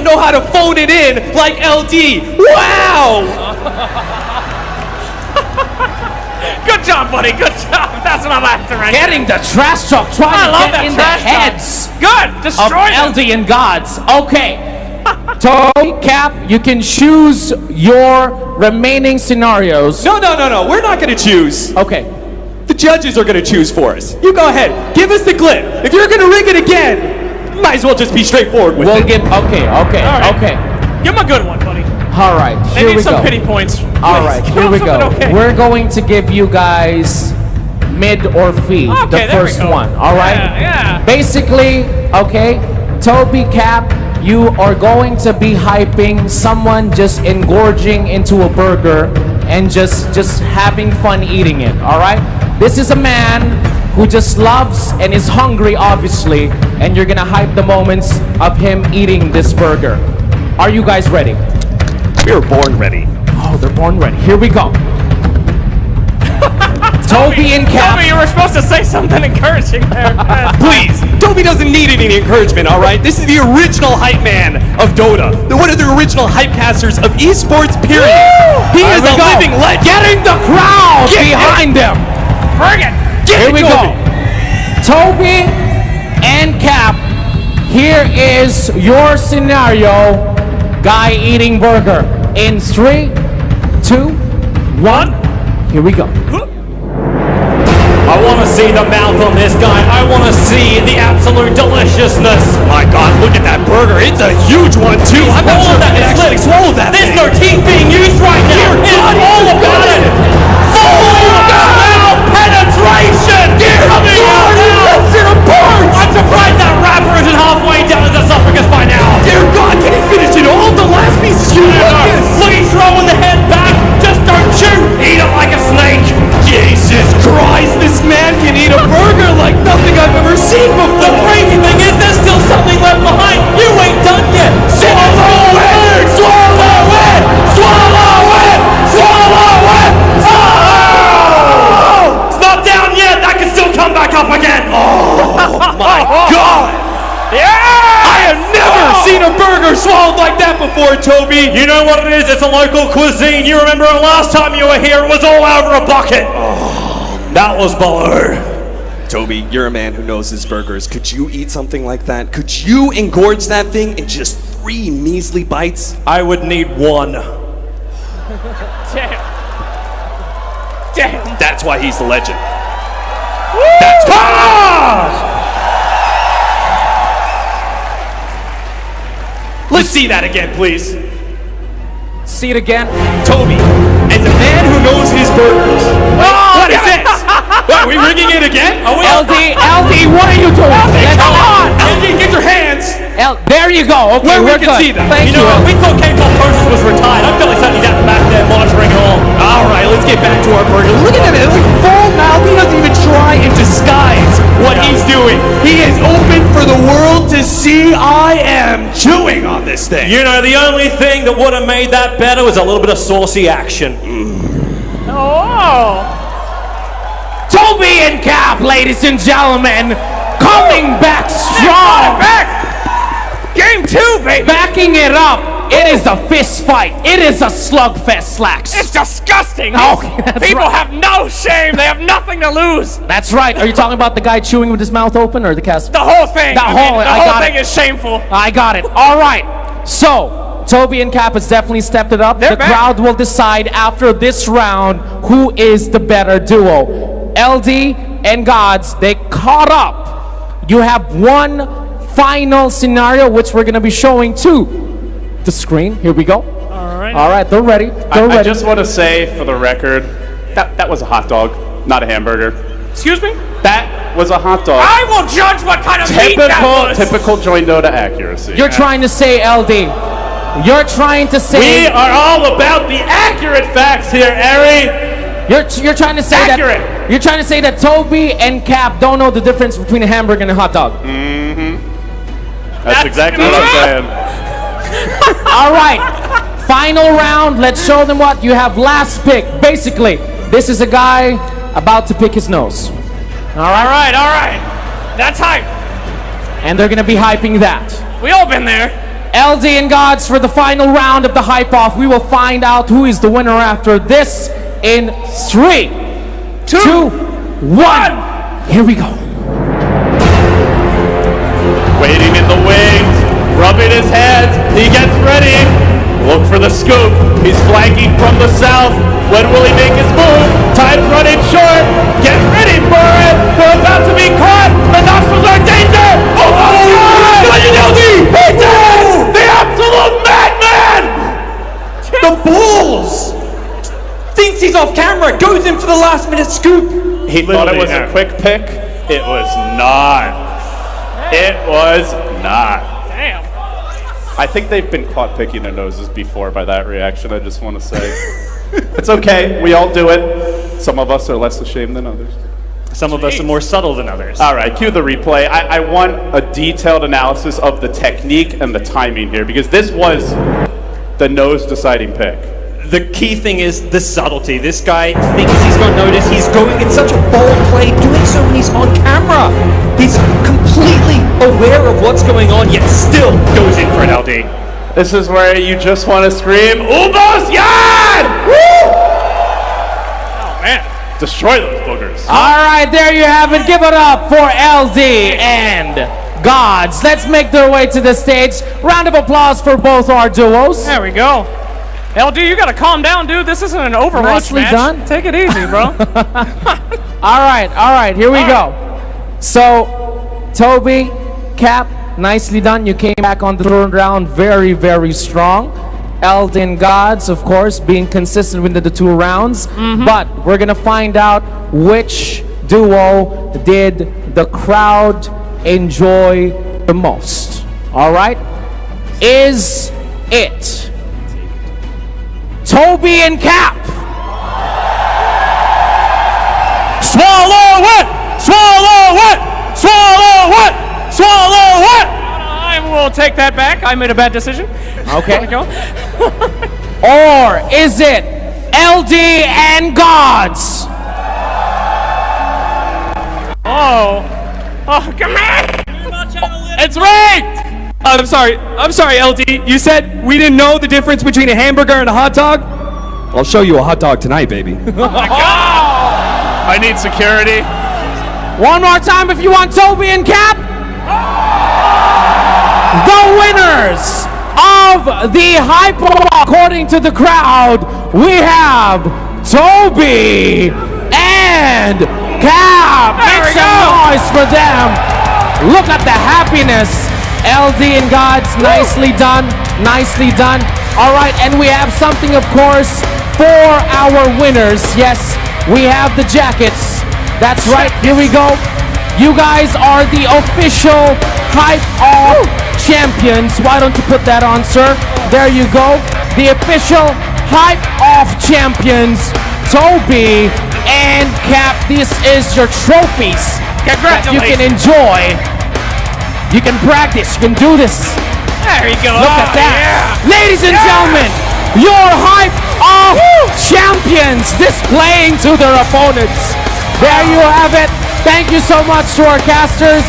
know how to phone it in like LD. Wow! Good job, buddy. Good job. That's what I'm after right Getting the trash talk, trying to get in the heads Good. of Destroy them. LD and Gods. Okay. Toby, Cap, you can choose your remaining scenarios. No. We're not going to choose. Okay. The judges are going to choose for us. You go ahead. Give us the clip. If you're going to rig it again, might as well just be straightforward with it. Okay. right. Give him a good one, buddy. All right, They here need we some go. pity points. All right, Please, here we go. something okay. We're going to give you guys mid or feed, Okay, the there we first go. one. All right. Yeah. Basically, okay, Toby, Cap, you are going to be hyping someone just engorging into a burger and just having fun eating it. All right. This is a man who just loves and is hungry, obviously, and you're gonna hype the moments of him eating this burger. Are you guys ready? We were born ready. Oh, they're born ready. Here we go. Toby and Cap. Toby, you were supposed to say something encouraging there. Please, Toby doesn't need any encouragement, all right? This is the original hype man of Dota. One of the original hype casters of esports, period. He is a living legend. Getting the crowd behind them. Bring it. Here we go. Toby and Cap, here is your scenario. Guy eating burger. In 3, 2, 1. Here we go. I want to see the mouth on this guy. I want to see the absolute deliciousness. My God, look at that burger. It's a huge one, too. I'm not sure that it's actually swallow that. There's no teeth being used right now. It's all about it. Full penetration. Coming out now. I'm surprised that rapper isn't halfway down his esophagus by now. Dear God, can he finish it all? The last piece is humongous. Look, he's throwing the head back. Just don't chew. Eat it like a snake. Jesus Christ, this man can eat a burger like nothing I've ever seen before. The crazy thing is there's still something left behind. You ain't done yet. Swallow it! Swallow it! Swallow it! Swallow it! Oh! It's not down yet. That can still come back up again. Oh my God! Yeah! I have never seen a burger swallowed like that before, Toby. You know what it is? It's a local cuisine. You remember the last time you were here, it was all over a bucket. Oh, that was below. Toby, you're a man who knows his burgers. Could you eat something like that? Could you engorge that thing in just 3 measly bites? I would need 1. Damn. That's why he's the legend. Woo! That's Let's see that again, please. See it again. Toby, as a man who knows his burgers. What is this? What, are we rigging it again? Are we LD, what are you doing? Come on! LD, get your hands! There you go. Okay, Where we we're can good. see them. Thank you you. know, we thought K-pop Process was retired. I feel like somebody's out the back there monitoring it all. All right, let's get back to our burger. Look at that, like full mouth. He doesn't even try and disguise what he's doing. He is open for the world to see. I am chewing on this thing. You know, the only thing that would have made that better was a little bit of saucy action. Oh. Toby and Cap, ladies and gentlemen, coming back strong. Game 2, baby. Backing it up. It is a fist fight. It is a slugfest, Slacks. It's disgusting. Okay, that's People right. have no shame. They have nothing to lose. That's right. Are you talking about the guy chewing with his mouth open or the cast? The whole thing. The whole thing is shameful. I got it. All right. So, Toby and Cap has definitely stepped it up. They're The back. crowd will decide after this round who is the better duo. LD and Gods, they caught up. You have one final scenario, which we're going to be showing to the screen. Here we go. All right. All right, they're ready. I just want to say, for the record, that was a hot dog, not a hamburger. Excuse me? That was a hot dog. I will judge what kind of meat that was. Typical Join Dota accuracy. You're trying to say, LD. You're trying to say. We are all about the accurate facts here, Ari. You're trying to say Accurate. that. You're trying to say that Toby and Cap don't know the difference between a hamburger and a hot dog. That's exactly what I'm saying. All right. Final round. Let's show them what you have. Last pick. Basically, this is a guy about to pick his nose. All right. That's hype. And they're gonna be hyping that. We all been there. LD and Gods for the final round of the Hype Off. We will find out who is the winner after this in 3, 2, 1. Here we go. Waiting in the wings, rubbing his hands, he gets ready. Look for the scoop, he's flanking from the south. When will he make his move? Time's running short, get ready for it. We're about to be caught, the nostrils are danger. Oh my God! He did! The absolute madman! The balls! Thinks he's off camera, goes in for the last minute scoop. He thought it was a quick pick, it was not. It was not. Damn. I think they've been caught picking their noses before by that reaction, I just want to say. It's okay, we all do it. Some of us are less ashamed than others. Some of us are more subtle than others. All right, cue the replay. I want a detailed analysis of the technique and the timing here, because this was the nose deciding pick. The key thing is the subtlety. This guy thinks he's going to notice. He's going in such a bold play, doing so when he's on camera. He's completely aware of what's going on, yet still goes in for an LD. This is where you just want to scream, Ubos Yad! Woo! Oh, man. Destroy those boogers. All right, there you have it. Give it up for LD and Gods. Let's make their way to the stage. Round of applause for both our duos. There we go. LD, you gotta calm down, dude. This isn't an Overwatch Nicely match. done. Take it easy, bro. All right, here we go. So, Toby, Cap, nicely done. You came back on the third round very, very strong. Elden Gods, of course, being consistent within the 2 rounds. But we're gonna find out which duo did the crowd enjoy the most. All right? Is it Toby and Cap? Swallow it! Swallow it! Swallow it! Swallow it! I will take that back. I made a bad decision. Okay. There we go. Or is it LD and Gods? Oh, come on! It's rigged! I'm sorry, LD. You said we didn't know the difference between a hamburger and a hot dog? I'll show you a hot dog tonight, baby. I need security. One more time if you want Toby and Cap. The winners of the Hype according to the crowd, we have Toby and Cap. Make some noise for them. Look at the happiness. LD and Gods, nicely done, nicely done. All right, and we have something, of course, for our winners. Yes, we have the jackets. That's right, here we go. You guys are the official Hype Off champions. Why don't you put that on, sir? There you go. The official Hype Off champions, Toby and Cap. This is your trophies that you can enjoy. You can practice, you can do this. There you go. Look at that. Ladies and gentlemen, your Hype Off champions displaying to their opponents. There you have it. Thank you so much to our casters.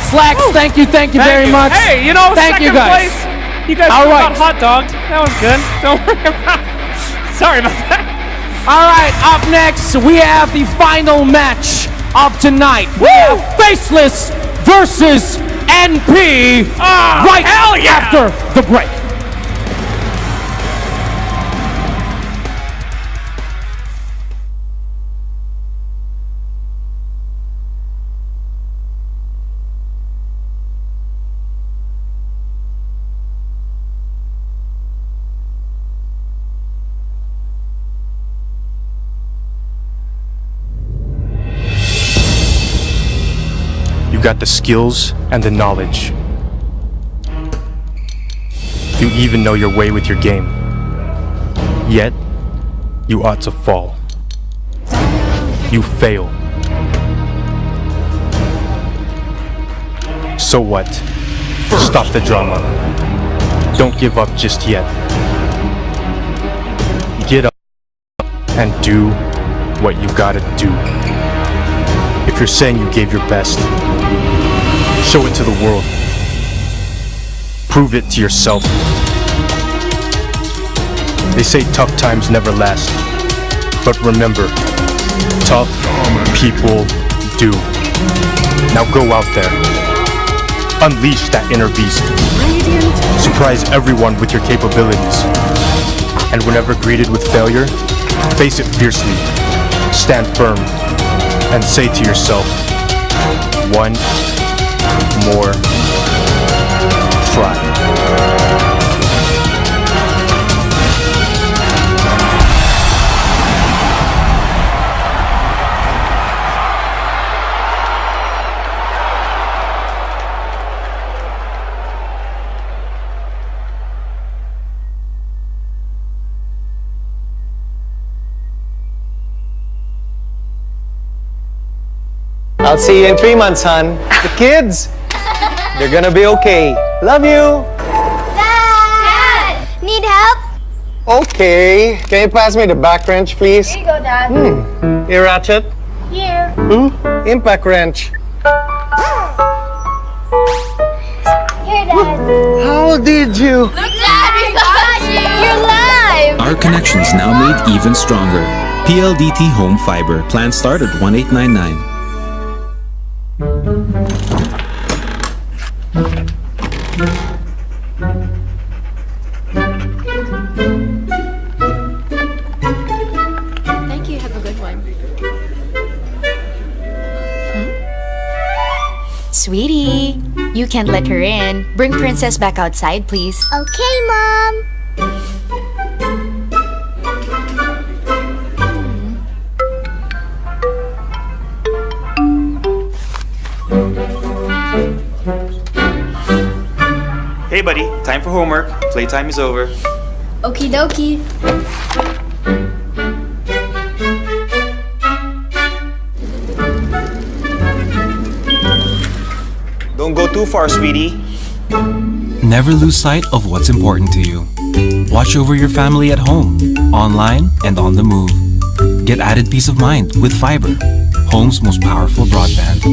Slacks, thank you very much. Hey, you know, thank you guys. Place, you guys All right. got hot dogs. That was good. Don't worry about it. Sorry about that. All right, up next, we have the final match of tonight. We have Faceless versus NP right hell yeah. after the break. You got the skills and the knowledge. You even know your way with your game. Yet, you ought to fall. You fail. So what? Stop the drama. Don't give up just yet. Get up and do what you gotta do. If you're saying you gave your best, show it to the world. prove it to yourself. They say tough times never last, but remember, tough people do. Now go out there, unleash that inner beast, surprise everyone with your capabilities, and whenever greeted with failure, face it fiercely, stand firm, and say to yourself, one more try. I'll see you in 3 months, hon. The kids, they're gonna be okay. Love you. Dad! Need help? Okay. Can you pass me the back wrench, please? Here you go, Dad. Here, ratchet. Here. Impact wrench. Here, Dad. How did you? Look, Dad, we got you! You're live! Our connection's now made even stronger. PLDT Home Fiber. Plan start at 1899. Thank you. Have a good one. Sweetie, you can't let her in. Bring Princess back outside, please. Okay, Mom. Hey buddy, time for homework. Playtime is over. Okie dokie. Don't go too far, sweetie. Never lose sight of what's important to you. Watch over your family at home, online, and on the move. Get added peace of mind with fiber, home's most powerful broadband.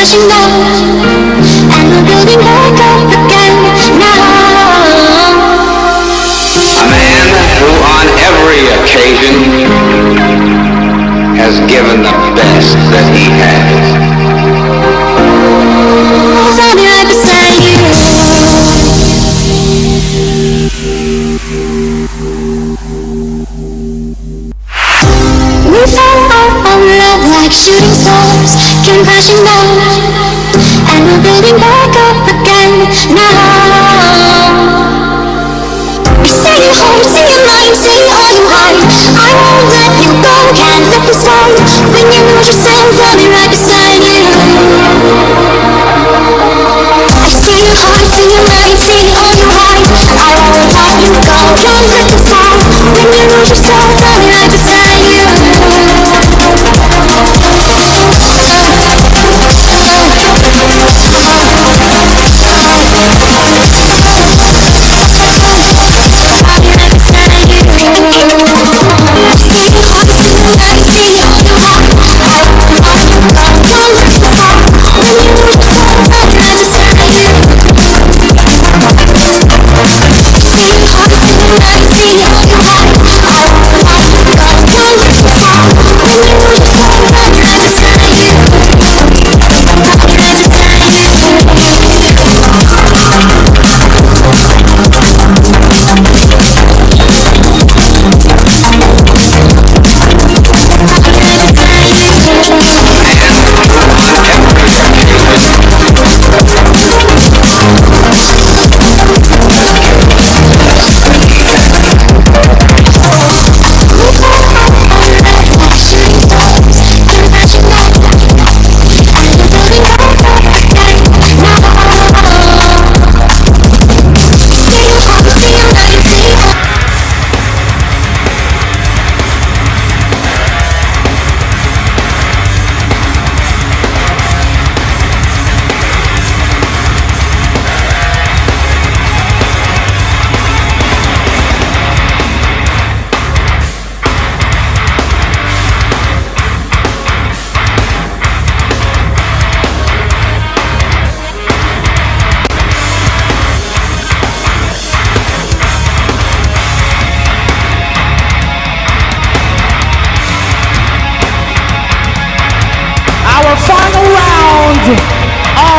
crashing down, and we're building back up again now. A man who on every occasion has has given the best that he has. I'll be right beside you. We fell out of love like shooting stars, came crashing down, and we're building back up again now. Say your heart, say your mind, say all you hide. I won't let you go, can't let this fall. When you lose yourself, I'll be right beside you. I say your heart, say your mind, say all you hide. I won't let you go, can't let this fall. When you lose yourself, I'll be right beside you.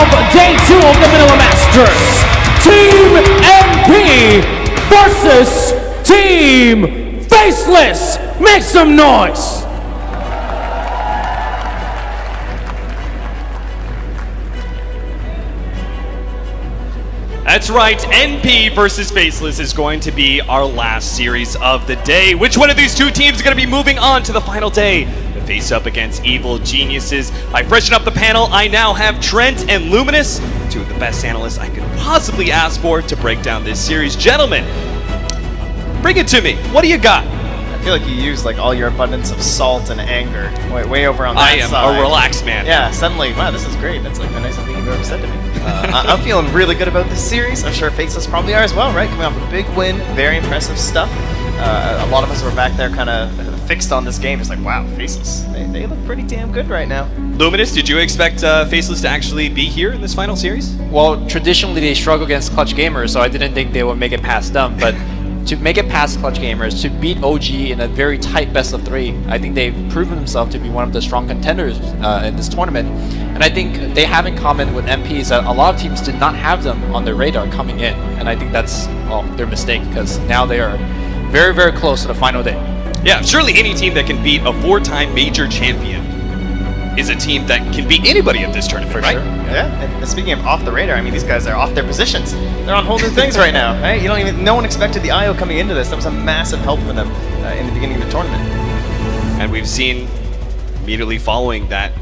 Of day 2 of the Manila Masters, Team MP versus Team Faceless. Make some noise. That's right, NP versus Faceless is going to be our last series of the day. Which one of these two teams is going to be moving on to the final day to face up against Evil Geniuses? I freshened up the panel. I now have Trent and Luminous, two of the best analysts I could possibly ask for to break down this series. Gentlemen, bring it to me. What do you got? I feel like you used like all your abundance of salt and anger way over on that side. I am a relaxed man. Yeah, suddenly, wow, this is great. That's like the nicest thing you've ever said to me. I'm feeling really good about this series. I'm sure Faceless probably are as well, right? Coming off a big win, very impressive stuff. A lot of us were back there kind of fixed on this game, just like, wow, Faceless. They look pretty damn good right now. Luminous, did you expect Faceless to actually be here in this final series? Well, traditionally they struggle against Clutch Gamers, so I didn't think they would make it past them, but to make it past Clutch Gamers, to beat OG in a very tight best of 3, I think they've proven themselves to be one of the strong contenders in this tournament. And I think they have in common with MPs that a lot of teams did not have them on their radar coming in, and I think that's, well, their mistake, because now they are very, very close to the final day. Yeah, surely any team that can beat a 4-time major champion is a team that can beat anybody at this tournament, right? Sure. Yeah, and speaking of off the radar, I mean, these guys are off their positions. They're on whole new things right now, right? No one expected the IO coming into this. That was a massive help for them in the beginning of the tournament. And we've seen immediately following that,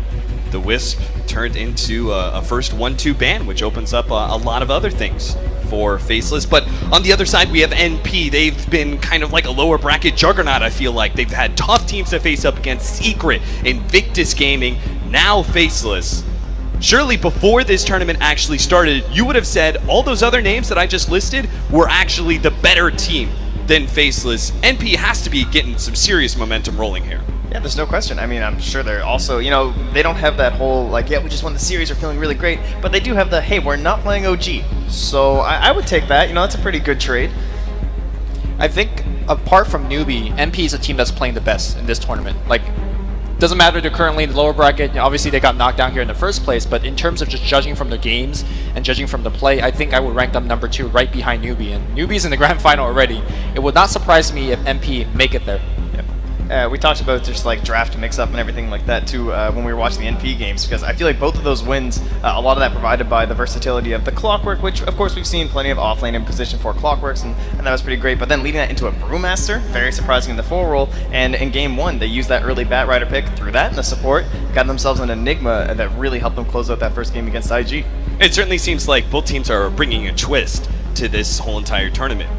the Wisp turned into a first 1-2 ban, which opens up a lot of other things for Faceless. But on the other side, we have NP. They've been kind of like a lower bracket juggernaut, I feel like. They've had tough teams to face up against: Secret, Invictus Gaming, now Faceless. Surely before this tournament actually started, you would have said all those other names that I just listed were actually the better team than Faceless. NP has to be getting some serious momentum rolling here. Yeah, there's no question. I mean, I'm sure they're also, they don't have that whole, like, yeah, we just won the series, we're feeling really great, but they do have the, hey, we're not playing OG. So I would take that. That's a pretty good trade. I think, apart from Newbie, NP is a team that's playing the best in this tournament. Like, doesn't matter they're currently in the lower bracket. Obviously, they got knocked down here in the first place, but in terms of just judging from the games and judging from the play, I think I would rank them number 2 right behind Newbie. And Newbie's in the grand final already. It would not surprise me if MP make it there. We talked about just like draft mix-up and everything like that too when we were watching the NP games, because I feel like both of those wins, a lot of that provided by the versatility of the Clockwork, which of course we've seen plenty of offlane in position for Clockworks, and that was pretty great. But then leading that into a Brewmaster, very surprising in the 4 role, and in game 1 they used that early Bat Rider pick, threw that in the support, got themselves an Enigma that really helped them close out that first game against IG. It certainly seems like both teams are bringing a twist to this whole entire tournament.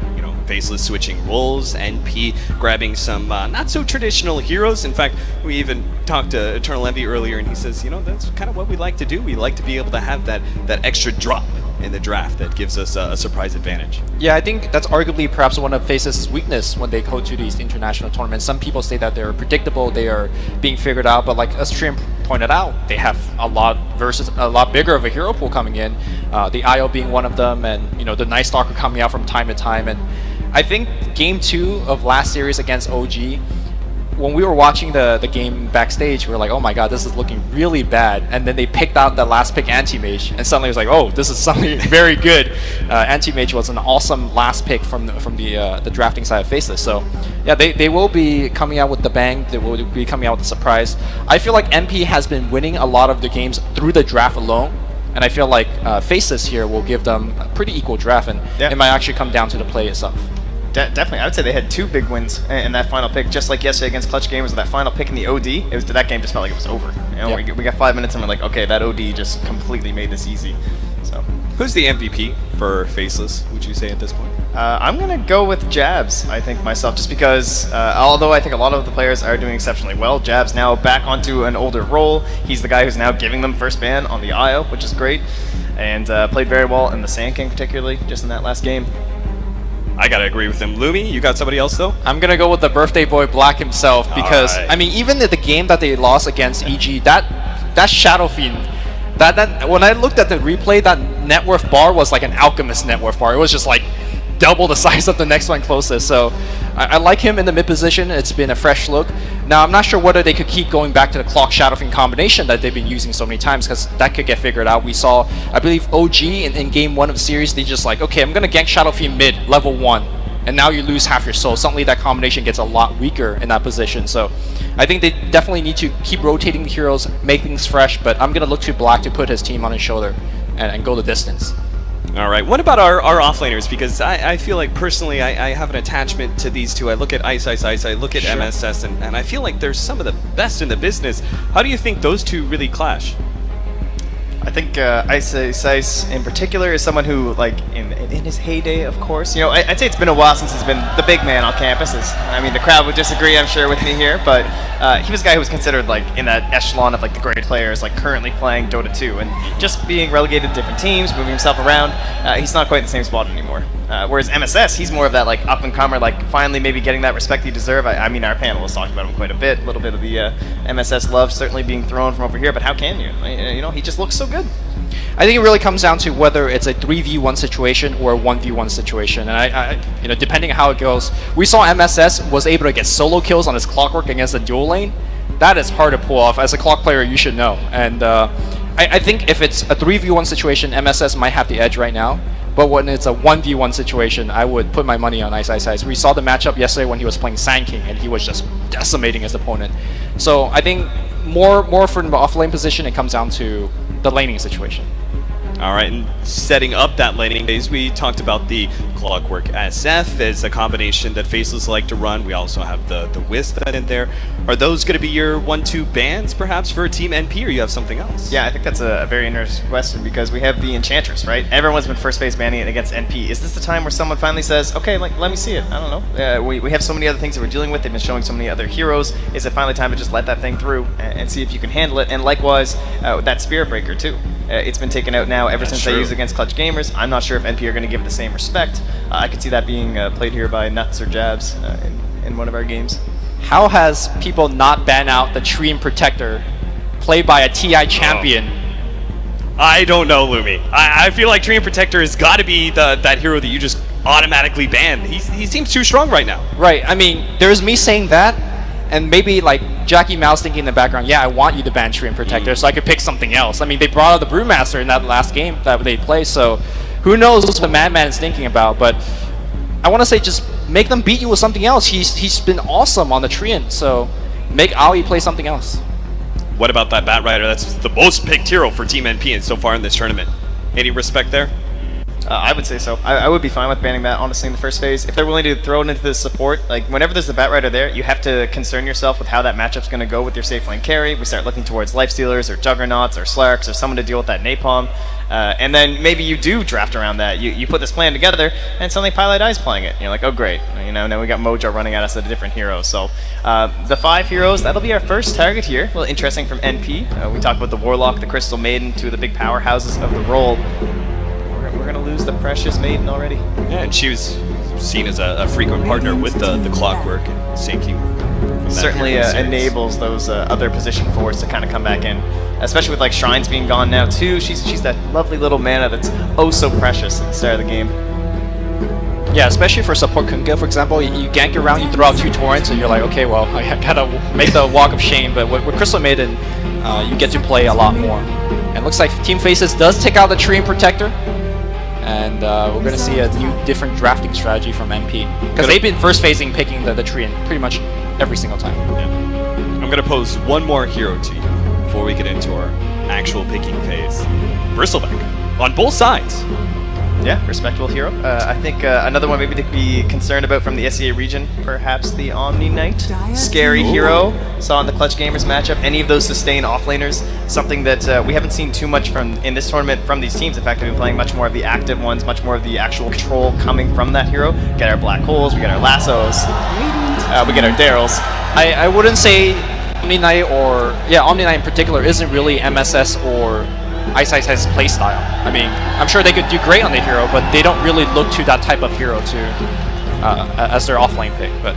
Faceless switching roles, NP grabbing some not so traditional heroes. In fact, we even talked to Eternal Envy earlier, and he says, that's kind of what we like to do. We like to be able to have that extra drop in the draft that gives us a surprise advantage. Yeah, I think that's arguably perhaps one of Faceless' weakness when they go to these international tournaments. Some people say that they're predictable, they are being figured out, but like as Trim pointed out, they have a lot bigger of a hero pool coming in. The IO being one of them, and the Night Stalker coming out from time to time. And I think game 2 of last series against OG, when we were watching the game backstage, we were like, oh my god, this is looking really bad. And then they picked out the last pick Anti-Mage, and suddenly it was like, oh, this is something very good. Anti-Mage was an awesome last pick from the drafting side of Faceless. So yeah, they will be coming out with the bang. They will be coming out with a surprise. I feel like MP has been winning a lot of the games through the draft alone. And I feel like Faceless here will give them a pretty equal draft, and it might actually come down to the play itself. Definitely, I would say they had 2 big wins in that final pick, just like yesterday against Clutch Gamers. That final pick in the OD, that game just felt like it was over. We got 5 minutes and we're like, okay, that OD just completely made this easy. So, who's the MVP for Faceless, would you say, at this point? I'm gonna go with Jabs, I think, myself, just because although I think a lot of the players are doing exceptionally well, Jabs now back onto an older role. He's the guy who's now giving them first ban on the IO, which is great, and played very well in the Sand King, particularly just in that last game. I gotta agree with him. Lumi, you got somebody else though? I'm gonna go with the birthday boy Black himself, because I mean, even in the game that they lost against EG, that Shadow Fiend, that when I looked at the replay, that net worth bar was like an Alchemist net worth bar. It was just like double the size of the next one closest. So I like him in the mid position. It's been a fresh look. Now I'm not sure whether they could keep going back to the Clock Shadow Fiend combination that they've been using so many times, because that could get figured out. We saw, I believe, OG in game 1 of the series, they just like, okay, I'm gonna gank Shadow Fiend mid level 1, and now you lose half your soul. Suddenly that combination gets a lot weaker in that position. So I think they definitely need to keep rotating the heroes, make things fresh, but I'm gonna look to Black to put his team on his shoulder and go the distance. All right, what about our offlaners? Because I feel like personally I have an attachment to these two. I look at Ice, I look at MSS, and I feel like they're some of the best in the business. How do you think those two really clash? I think Ice in particular is someone who, like, in his heyday, of course, I'd say it's been a while since he's been the big man on campuses. I mean, the crowd would disagree, I'm sure, with me here, but he was a guy who was considered, like, in that echelon of, like, the great players, like, currently playing Dota 2, and just being relegated to different teams, moving himself around, he's not quite in the same spot anymore. Whereas MSS, he's more of that, like, up-and-comer, like, finally maybe getting that respect you deserve. I mean, our panelists talked about him quite a bit, a little bit of the MSS love certainly being thrown from over here, but how can you? He just looks so good. I think it really comes down to whether it's a 3v1 situation or a 1v1 situation, and I depending on how it goes. We saw MSS was able to get solo kills on his Clockwork against a dual lane. That is hard to pull off. As a Clock player, you should know. And I think if it's a 3v1 situation, MSS might have the edge right now. But when it's a 1v1 situation, I would put my money on Ice. We saw the matchup yesterday when he was playing Sand King, and he was just decimating his opponent. So I think more from the off-lane position, it comes down to the laning situation. All right, and setting up that laning phase, we talked about the Clockwork SF as a combination that Faceless like to run. We also have the Wisp that in there. Are those going to be your 1-2 bans, perhaps, for Team NP, or you have something else? Yeah, I think that's a very interesting question, because we have the Enchantress, right? Everyone's been first phase banning it against NP. Is this the time where someone finally says, okay, like, let me see it? I don't know. We have so many other things that we're dealing with. They've been showing so many other heroes. Is it finally time to just let that thing through and see if you can handle it? And likewise, that Spirit Breaker, too. It's been taken out now ever since they used it against Clutch Gamers. I'm not sure if NP are going to give it the same respect. I could see that being played here by Nuts or Jabs in one of our games. How has people not banned out the Treant Protector, played by a TI champion? I don't know, Lumi. I feel like Treant Protector has got to be that hero that you just automatically ban. He seems too strong right now. Right. I mean, there's me saying that, And maybe like Jackie Mouse thinking in the background, yeah, I want you to ban Treant Protector so I could pick something else. I mean, they brought out the Brewmaster in that last game that they played, so who knows what Madman is thinking about. But I want to say just make them beat you with something else. He's been awesome on the Treant, so make Aoi play something else. What about that Bat Rider? That's the most picked hero for Team NP so far in this tournament. Any respect there? I would say so. I would be fine with banning that, honestly, in the first phase. If they're willing to throw it into the support, like, whenever there's a Bat Rider there, you have to concern yourself with how that matchup's going to go with your safe lane carry. We start looking towards Lifestealers, or Juggernauts, or Slarks, or someone to deal with that Napalm. And then maybe you do draft around that. You put this plan together, and suddenly Pilot Eye's playing it. And you're like, oh, great. You know, now we got Mojo running at us at a different hero. So the 5 heroes, that'll be our first target here. A little interesting from NP. We talked about the Warlock, the Crystal Maiden, two of the big powerhouses of the role. We're going to lose the Precious Maiden already. Yeah, and she was seen as a frequent partner with the Clockwork and sinking. Certainly enables those other position fours to kind of come back in, especially with like Shrines being gone now too. She's that lovely little mana that's oh so precious at the start of the game. Yeah, especially for support Kunkka, for example, you gank around, you throw out 2 torrents, and you're like, okay, well, I gotta make the walk of shame. But with Crystal Maiden, you get to play a lot more. And it looks like Team Faceless does take out the Treant Protector. And we're going to see a new, different drafting strategy from NP. Because they've been first phasing picking the Treant pretty much every single time. Yeah. I'm going to pose one more hero to you before we get into our actual picking phase. Bristleback, on both sides. Yeah, respectable hero. I think another one maybe to be concerned about from the SEA region, perhaps the Omni Knight. Scary hero. Saw in the Clutch Gamers matchup. Any of those sustain offlaners, something that we haven't seen too much from in this tournament from these teams. In fact, we've been playing much more of the active ones, much more of the actual control coming from that hero. We get our Black Holes, we get our Lassos, we get our Darryls. I wouldn't say Omni Knight or, yeah, Omni Knight in particular isn't really MSS or Ice playstyle. I mean, I'm sure they could do great on the hero, but they don't really look to that type of hero to as their offlane pick. But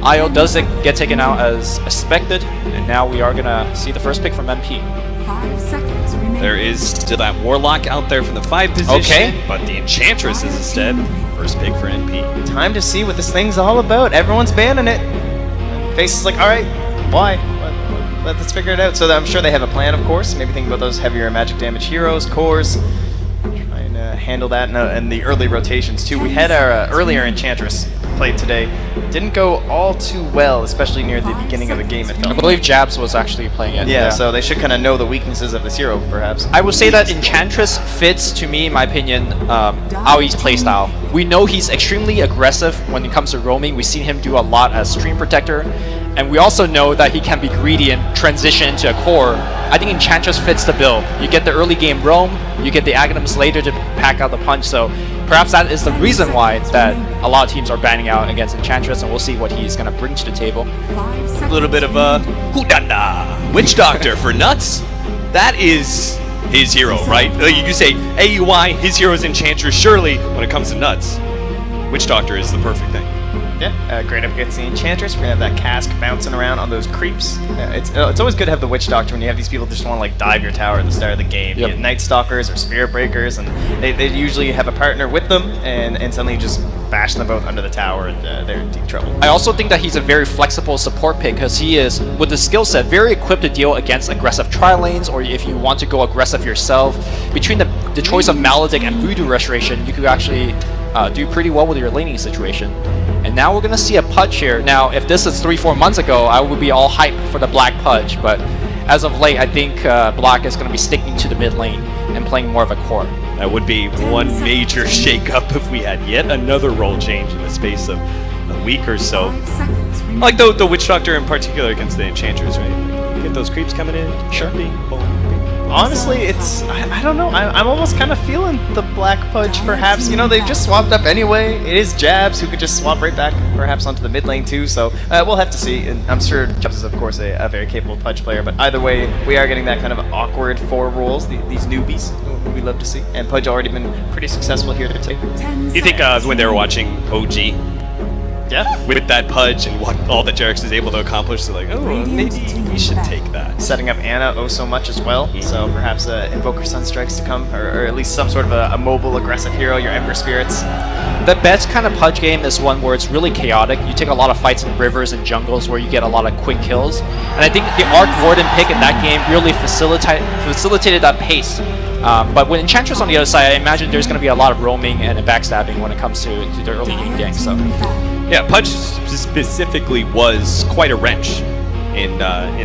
IO does get taken out as expected, and now we are gonna see the first pick from MP. 5 seconds remaining. There is still that Warlock out there from the 5 position, okay, but the Enchantress is instead first pick for NP. Time to see what this thing's all about. Everyone's banning it. Face is like, all right, why? Let's figure it out. So I'm sure they have a plan, of course. Maybe think about those heavier magic damage heroes, cores. Try and handle that in the early rotations too. We had our earlier Enchantress played today. Didn't go all too well, especially near the beginning of the game, it felt. I believe Jabs was actually playing it. Yeah, so they should kind of know the weaknesses of this hero, perhaps. I would say that Enchantress fits, to me, in my opinion, Aoi's playstyle. We know he's extremely aggressive when it comes to roaming. We've seen him do a lot as Treant Protector. And we also know that he can be greedy and transition into a core. I think Enchantress fits the bill. You get the early game roam, you get the Aghanims later to pack out the punch, so perhaps that is the reason why that a lot of teams are banning out against Enchantress, and we'll see what he's going to bring to the table. A little bit of a Hudanda Witch Doctor for Nuts. That is his hero, right? You can say AUI, his hero is Enchantress. Surely, when it comes to Nuts, Witch Doctor is the perfect thing. Yeah, great up against the Enchantress. We're gonna have that cask bouncing around on those creeps. It's always good to have the Witch Doctor when you have these people just want to like dive your tower at the start of the game. Yep. You have Night Stalkers or Spirit Breakers, and they usually have a partner with them, and suddenly you just bash them both under the tower, and they're in deep trouble. I also think that he's a very flexible support pick because he is, with the skill set, very equipped to deal against aggressive tri-lanes, or if you want to go aggressive yourself. Between the choice of Maledict and Voodoo Restoration, you could actually do pretty well with your laning situation. And now we're going to see a Pudge here. Now, if this is 3-4 months ago, I would be all hyped for the Black Pudge, but as of late, I think Black is going to be sticking to the mid lane and playing more of a core. That would be one major shake-up if we had yet another role change in the space of a week or so. Like the Witch Doctor in particular against the Enchantress, right? Get those creeps coming in. Sure. Honestly, it's, I don't know, I'm almost kind of feeling the Black Pudge, perhaps. You know, they've just swapped up anyway. It is Jabs who could just swap right back, perhaps onto the mid lane too, so we'll have to see. And I'm sure Jabs is, of course, a very capable Pudge player, but either way, we are getting that kind of awkward 4 roles, these newbies who we love to see. And Pudge already been pretty successful here today. You think when they were watching OG, Yeah. With that pudge and what all that Jerax is able to accomplish, they're like, oh, maybe we should take that. Setting up Ana oh so much as well, so perhaps Invoker Sunstrikes to come, or at least some sort of a mobile, aggressive hero, your Ember Spirits. The best kind of pudge game is one where it's really chaotic. You take a lot of fights in rivers and jungles where you get a lot of quick kills. And I think the Arc Warden pick in that game really facilitated that pace. But with Enchantress on the other side, I imagine there's going to be a lot of roaming and backstabbing when it comes to the early game gank. So, yeah, Pudge specifically was quite a wrench in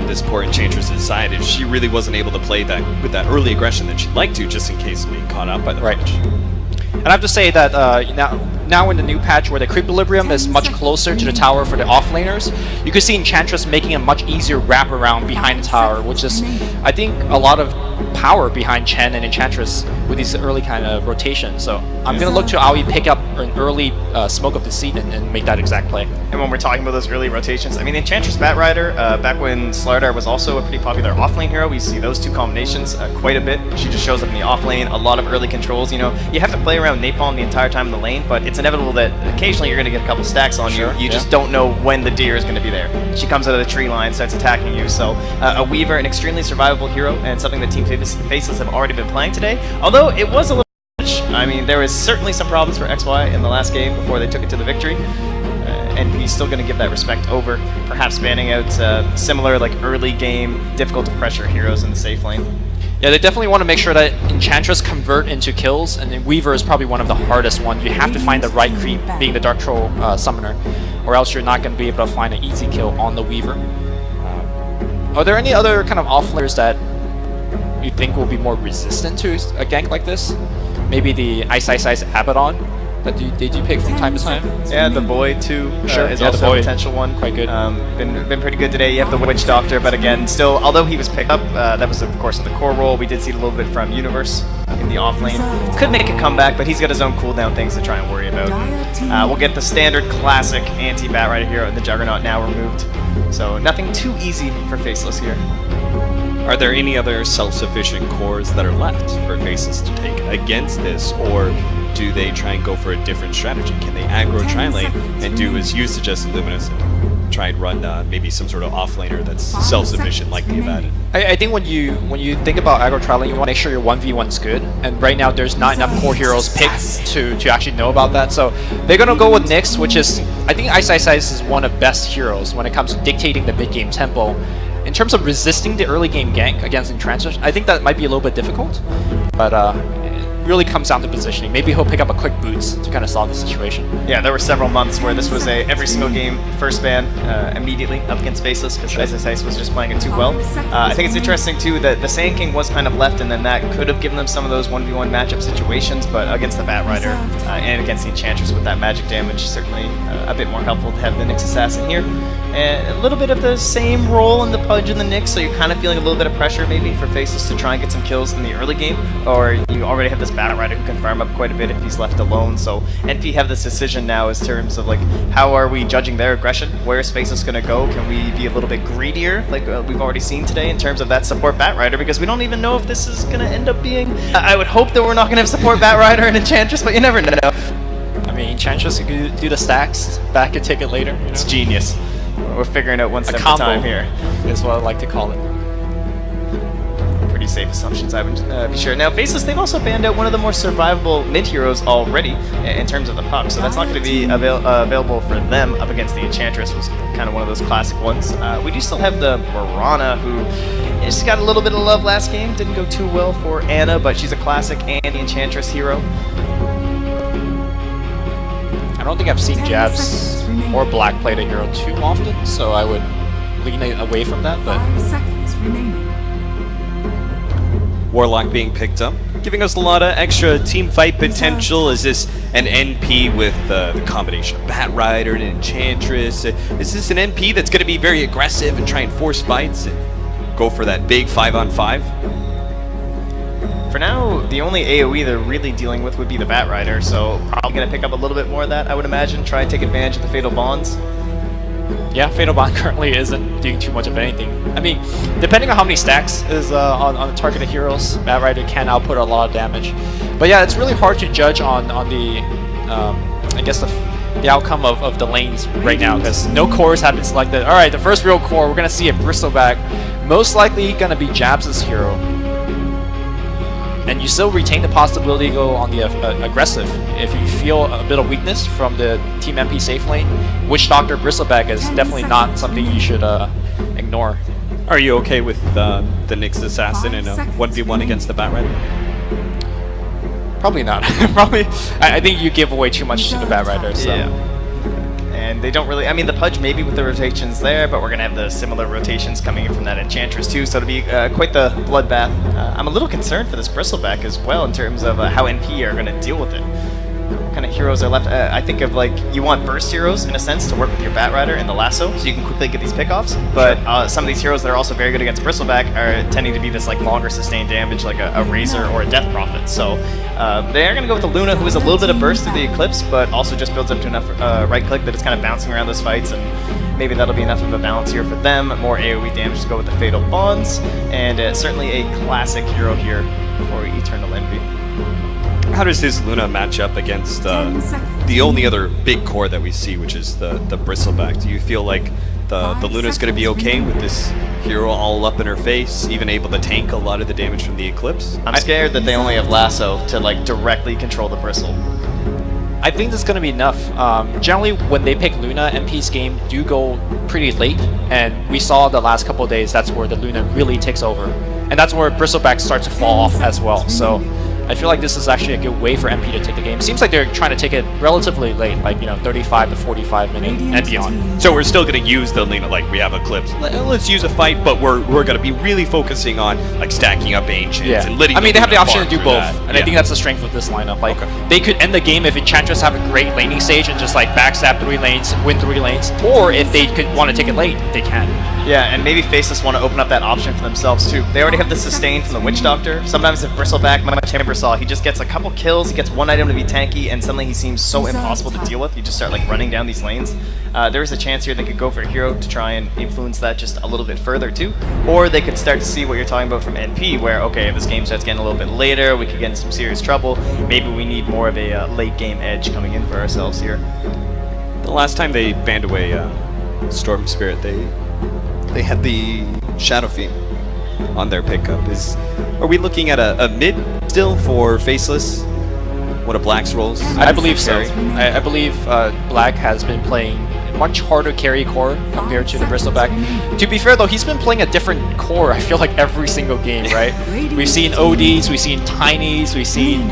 this poor Enchantress's side, if she really wasn't able to play that with that early aggression that she'd like to, just in case of being caught out by the Pudge. And I have to say that now in the new patch where the Creequilibrium is much closer to the tower for the offlaners, you can see Enchantress making a much easier wraparound behind the tower, which is, I think, a lot of power behind Chen and Enchantress with these early kind of rotations. So I'm going to look to Aoi pick up an early Smoke of Deceit and make that exact play. And when we're talking about those early rotations, I mean, Enchantress Batrider, back when Slardar was also a pretty popular offlane hero, we see those two combinations quite a bit. She just shows up in the offlane, a lot of early controls. You know, you have to play around Napalm the entire time in the lane, but it's inevitable that occasionally you're going to get a couple stacks on you. You just don't know when the deer is going to be there. She comes out of the tree line, starts attacking you. So a Weaver, an extremely survivable hero, and something that Team Faceless have already been playing today. Although it was a little I mean, there was certainly some problems for XY in the last game before they took it to the victory. And he's still going to give that respect over, perhaps banning out similar like early game, difficult to pressure heroes in the safe lane. Yeah, they definitely want to make sure that Enchantress convert into kills, and then Weaver is probably one of the hardest ones. You have to find the right creep, being the Dark Troll Summoner, or else you're not going to be able to find an easy kill on the Weaver. Are there any other kind of offlaners that you think will be more resistant to a gank like this? Maybe the Ice Abaddon that they do pick from time to time? Yeah, the Void too is yeah, also a potential one. Quite good. Been pretty good today. You have the Witch Doctor, but again, still, although he was picked up, that was of course the core role. We did see a little bit from Universe in the off lane. Could make a comeback, but he's got his own cooldown things to try and worry about. We'll get the standard classic anti-Batrider hero and the Juggernaut now removed. So nothing too easy for Faceless here. Are there any other self-sufficient cores that are left for Faceless to take against this, or do they try and go for a different strategy? Can they aggro tri-lane and do as you suggested, Luminous, and try and run maybe some sort of offlaner that's self-sufficient like the Abaddon? I think when you think about aggro tri-lane, you want to make sure your 1v1's good, and right now there's not enough core heroes picked to actually know about that. So they're gonna go with Nyx, which is, I think Ice is one of the best heroes when it comes to dictating the mid-game tempo. In terms of resisting the early game gank against Enchantress, I think that might be a little bit difficult, but it really comes down to positioning. Maybe he'll pick up a quick boots to kind of solve the situation. Yeah, there were several months where this was a every single game first ban immediately up against Faceless because Ice was just playing it too well. I think it's interesting too that the Sand King was kind of left, and then that could have given them some of those 1v1 matchup situations, but against the Batrider and against the Enchantress with that magic damage, certainly a bit more helpful to have the Nyx Assassin here. And a little bit of the same role in the Pudge and the Nyx, so you're kind of feeling a little bit of pressure maybe for Faceless to try and get some kills in the early game, or you already have this Batrider who can farm up quite a bit if he's left alone. So NP have this decision now as terms of like, how are we judging their aggression? Where is Faceless going to go? Can we be a little bit greedier like we've already seen today in terms of that support Batrider? Because we don't even know if this is going to end up being... I would hope that we're not going to have support Batrider and Enchantress, but you never know. I mean, Enchantress could do the stacks, back a ticket later. You know? It's genius. We're figuring out one step at a time here. Is what I like to call it. Pretty safe assumptions, I would be sure. Now, Faceless, they've also banned out one of the more survivable mid heroes already in terms of the puck, so that's not going to be available for them up against the Enchantress, was kind of one of those classic ones. We do still have the Mirana, who just got a little bit of love last game. Didn't go too well for Ana, but she's a classic and the Enchantress hero. I don't think I've seen Jabs or Black play the hero too often, so I would lean away from that, but... Warlock being picked up, giving us a lot of extra team fight potential. Is this an NP with the combination of Batrider and Enchantress? Is this an NP that's going to be very aggressive and try and force fights and go for that big 5-on-5? For now, the only AoE they're really dealing with would be the Batrider, so probably going to pick up a little bit more of that, I would imagine. Try and take advantage of the Fatal Bonds. Yeah, Fatal Bond currently isn't doing too much of anything. I mean, depending on how many stacks is on the targeted heroes, Batrider can output a lot of damage. But yeah, it's really hard to judge on the, I guess, the outcome of the lanes right now, because no cores have been selected. All right, the first real core, we're going to see a Bristleback. Most likely going to be Jabs' hero. And you still retain the possibility to go on the aggressive. If you feel a bit of weakness from the Team MP safe lane, Witch Doctor Bristleback is definitely not something you should ignore. Are you okay with the Nyx Assassin in a 1v1 against the Batrider? Probably not. Probably, I think you give away too much to the Batrider. So. Yeah. And they don't really, I mean, the Pudge maybe with the rotations there, but we're going to have the similar rotations coming in from that Enchantress too, so it'll be quite the bloodbath. I'm a little concerned for this Bristleback as well in terms of how NP are going to deal with it. What kind of heroes are left? I think of like, you want burst heroes in a sense to work with your Batrider and the lasso, so you can quickly get these pickoffs, but some of these heroes that are also very good against Bristleback are tending to be this like longer sustained damage, like a Razor or a Death Prophet. So they are going to go with the Luna, who is a little bit of burst through the Eclipse, but also just builds up to enough right click that it's kind of bouncing around those fights, and maybe that'll be enough of a balance here for them. More AoE damage to go with the Fatal Bonds, and certainly a classic hero here for Eternal Envy. How does his Luna match up against the only other big core that we see, which is the Bristleback? Do you feel like the Luna's going to be okay with this hero all up in her face, even able to tank a lot of the damage from the Eclipse? I'm scared that they only have lasso to like directly control the Bristle. I think this is going to be enough. Generally, when they pick Luna, MP's game do go pretty late, and we saw the last couple of days that's where the Luna really takes over, and that's where Bristleback starts to fall off as well. So I feel like this is actually a good way for MP to take the game. Seems like they're trying to take it relatively late, like 35 to 45 minutes and beyond. So we're still going to use the Luna, like we have Eclipse. Let's use a fight, but we're going to be really focusing on like stacking up Ancients and letting. I mean, they have the option to do both, that. and I think that's the strength of this lineup. Like they could end the game if Enchantress have a great laning stage and just like backstab 3 lanes, win 3 lanes, or if they could want to take it late, they can. Yeah, and maybe Faceless want to open up that option for themselves too. They already have the sustain from the Witch Doctor. Sometimes if Bristleback, my Timbersaw, he just gets a couple kills, he gets 1 item to be tanky, and suddenly he seems so impossible to deal with. You just start like running down these lanes. There is a chance here they could go for a hero to try and influence that just a little bit further too. Or they could start to see what you're talking about from NP, where, okay, if this game starts getting a little bit later, we could get in some serious trouble. Maybe we need more of a late game edge coming in for ourselves here. The last time they banned away Storm Spirit, they had the Shadow Fiend on their pickup. Are we looking at a mid still for Faceless? What a Black's roles? I believe so. I believe Black has been playing a much harder carry core compared to the Bristleback. To be fair though, he's been playing a different core, I feel like, every single game, right? We've seen ODs, we've seen Tinies, we've seen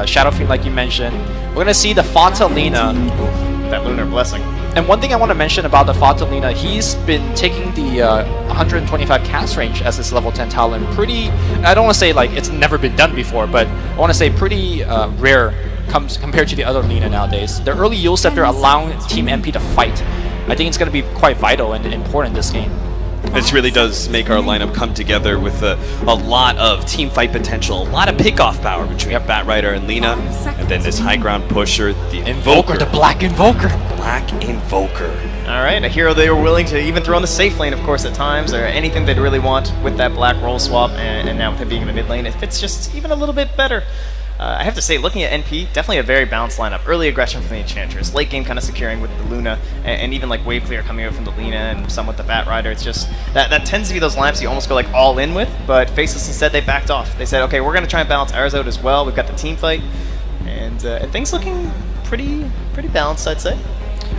Shadow Fiend like you mentioned. We're going to see the Fontalina. That Lunar Blessing. And one thing I want to mention about the Fontalina, he's been taking the 125 cast range as his level 10 talent. Pretty, I don't want to say like it's never been done before, but I want to say pretty rare compared to the other Lina nowadays. The early Yule Scepter allowing Team MP to fight. I think it's going to be quite vital and important in this game. This really does make our lineup come together with a lot of team fight potential, a lot of pickoff power between Batrider and Lina, and then this high ground pusher, the Invoker. The Black Invoker. Black Invoker. Alright, a hero they were willing to even throw in the safe lane, of course, at times, or anything they'd really want with that Black role swap, and now with him being in the mid lane, it fits just even a little bit better. I have to say, looking at NP, definitely a very balanced lineup. Early aggression from the Enchantress, late game kind of securing with the Luna, and even like wave clear coming out from the Lina and some with the Batrider. It's just, that tends to be those lineups you almost go like all in with, but Faceless instead, they backed off. They said, okay, we're going to try and balance ours out as well. We've got the team fight, and things looking pretty balanced, I'd say.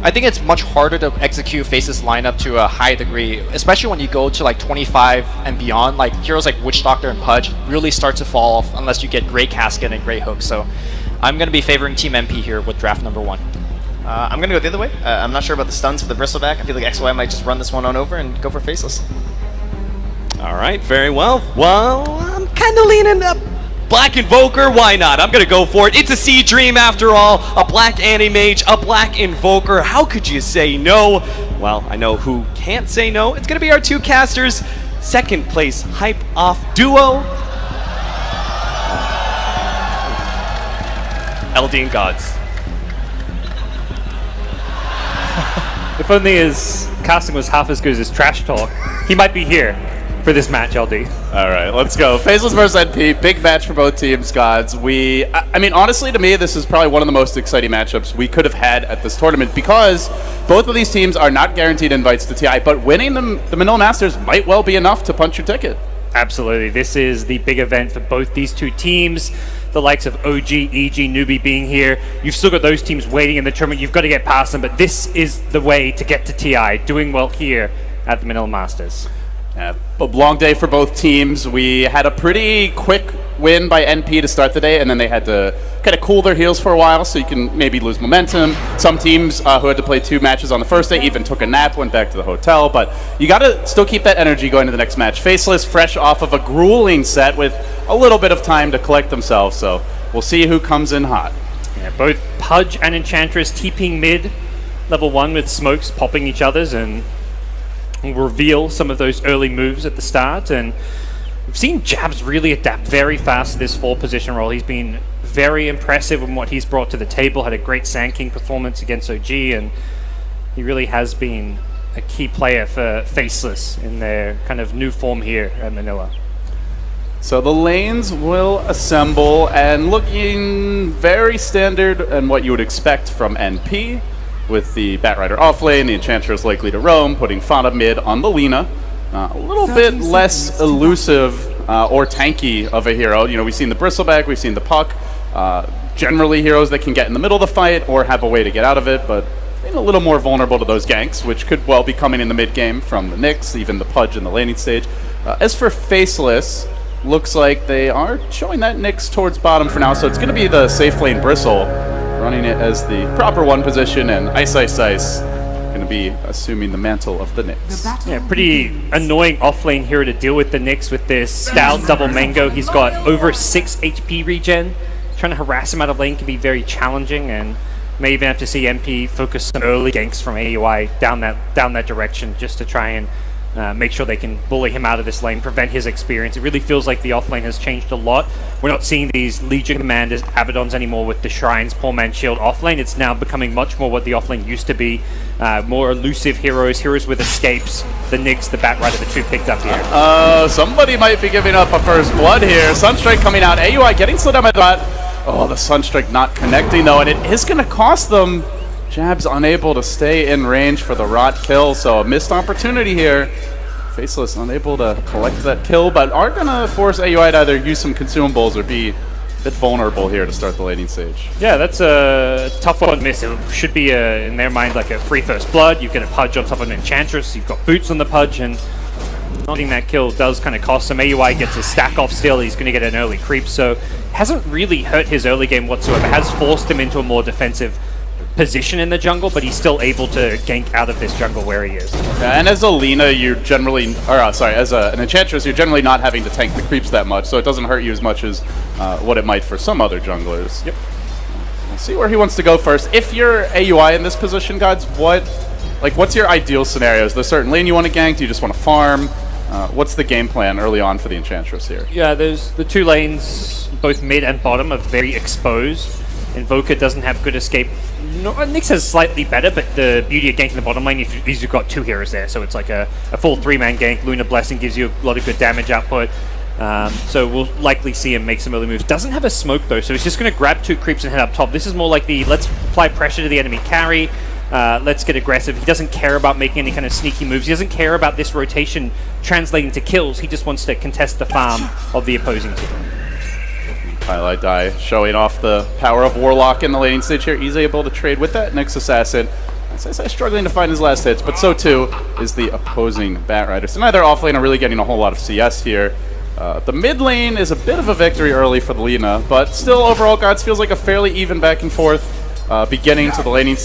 I think it's much harder to execute Faceless lineup to a high degree, especially when you go to like 25 and beyond. Like heroes like Witch Doctor and Pudge really start to fall off unless you get great Casket and great Hook. So I'm going to be favoring Team MP here with draft number 1. I'm going to go the other way. I'm not sure about the stuns for the Bristleback. I feel like XY might just run this one on over and go for Faceless. All right, very well. Well, I'm kind of leaning up. Black Invoker, why not? I'm going to go for it. It's a Sea Dream after all. A Black Anti-Mage, a Black Invoker. How could you say no? Well, I know who can't say no. It's going to be our 2 casters. Second place Hype Off duo. LD and Gods. If only his casting was half as good as his trash talk, he might be here for this match, LD. All right, let's go. Faceless versus NP, big match for both teams, gods. I mean, honestly, to me, this is probably one of the most exciting matchups we could have had at this tournament because both of these teams are not guaranteed invites to TI, but winning the Manila Masters might well be enough to punch your ticket. Absolutely. This is the big event for both these two teams. The likes of OG, EG, Newbie being here. You've still got those teams waiting in the tournament. You've got to get past them, but this is the way to get to TI, doing well here at the Manila Masters. Yeah, a long day for both teams. We had a pretty quick win by NP to start the day, and then they had to kind of cool their heels for a while so you can maybe lose momentum. Some teams who had to play 2 matches on the first day even took a nap, went back to the hotel, but you got to still keep that energy going to the next match. Faceless, fresh off of a grueling set with a little bit of time to collect themselves, so we'll see who comes in hot. Yeah, both Pudge and Enchantress TPing mid, level 1 with smokes popping each other's and reveal some of those early moves at the start. And we've seen Jabs really adapt very fast to this 4 position role. He's been very impressive in what he's brought to the table, had a great Sand King performance against OG, and he really has been a key player for Faceless in their kind of new form here at Manila. So the lanes will assemble, and looking very standard and what you would expect from NP, with the Batrider off lane, the Enchantress likely to roam, putting Fana mid on the Lina. A little bit less elusive or tanky of a hero. You know, we've seen the Bristleback, we've seen the Puck. Generally heroes that can get in the middle of the fight or have a way to get out of it, but being a little more vulnerable to those ganks, which could well be coming in the mid game from the Nyx, even the Pudge in the laning stage. As for Faceless, looks like they are showing that Nyx towards bottom for now, so it's going to be the safe lane Bristle, running it as the proper 1 position, and Ice going to be assuming the mantle of the Nyx. Yeah, pretty annoying off lane hero to deal with the Nyx with this stout double mango. He's got over 6 HP regen. Trying to harass him out of lane can be very challenging, and may even have to see MP focus some early ganks from AUI down that direction just to try and make sure they can bully him out of this lane, prevent his experience. It really feels like the offlane has changed a lot. We're not seeing these Legion Commanders, Abaddons anymore with the Shrines, Poor Man Shield offlane. It's now becoming much more what the offlane used to be. More elusive heroes with escapes, the Nyx, the Batrider, the 2 picked up here. Somebody might be giving up a first blood here. Sunstrike coming out, AUI getting slowed down by that. Oh, the Sunstrike not connecting though, and it is going to cost them. Jab's unable to stay in range for the rot kill, so a missed opportunity here. Faceless unable to collect that kill, but are going to force AUI to either use some consumables or be a bit vulnerable here to start the laning stage. Yeah, that's a tough one to miss. It should be, in their mind, like a free first blood. You get a Pudge on top of an Enchantress, you've got boots on the Pudge, and not getting that kill does kind of cost him. AUI gets his stack off still, he's going to get an early creep, so hasn't really hurt his early game whatsoever, has forced him into a more defensive position in the jungle, but he's still able to gank out of this jungle where he is. Yeah, and as a Lina, you're generally, as an Enchantress, you're generally not having to tank the creeps that much, so it doesn't hurt you as much as what it might for some other junglers. Yep. We'll see where he wants to go first. If you're AUI in this position, gods, what's your ideal scenario? Is there a certain lane you want to gank? Do you just want to farm? What's the game plan early on for the Enchantress here? Yeah, there's the 2 lanes, both mid and bottom, are very exposed. Invoker doesn't have good escape. Nyx has slightly better, but the beauty of ganking the bottom lane is you've got 2 heroes there, so it's like a full 3-man gank. Lunar Blessing gives you a lot of good damage output, so we'll likely see him make some early moves. Doesn't have a smoke though, so he's just going to grab 2 creeps and head up top. This is more like the let's apply pressure to the enemy carry, let's get aggressive. He doesn't care about making any kind of sneaky moves. He doesn't care about this rotation translating to kills. He just wants to contest the farm of the opposing team. Highlight die showing off the power of Warlock in the laning stage here. He's able to trade with that Nyx Assassin. SSI struggling to find his last hits, but so too is the opposing Batrider. So neither offlane are really getting a whole lot of CS here. The mid lane is a bit of a victory early for the Lina, but still overall, gods, feels like a fairly even back and forth beginning to the laning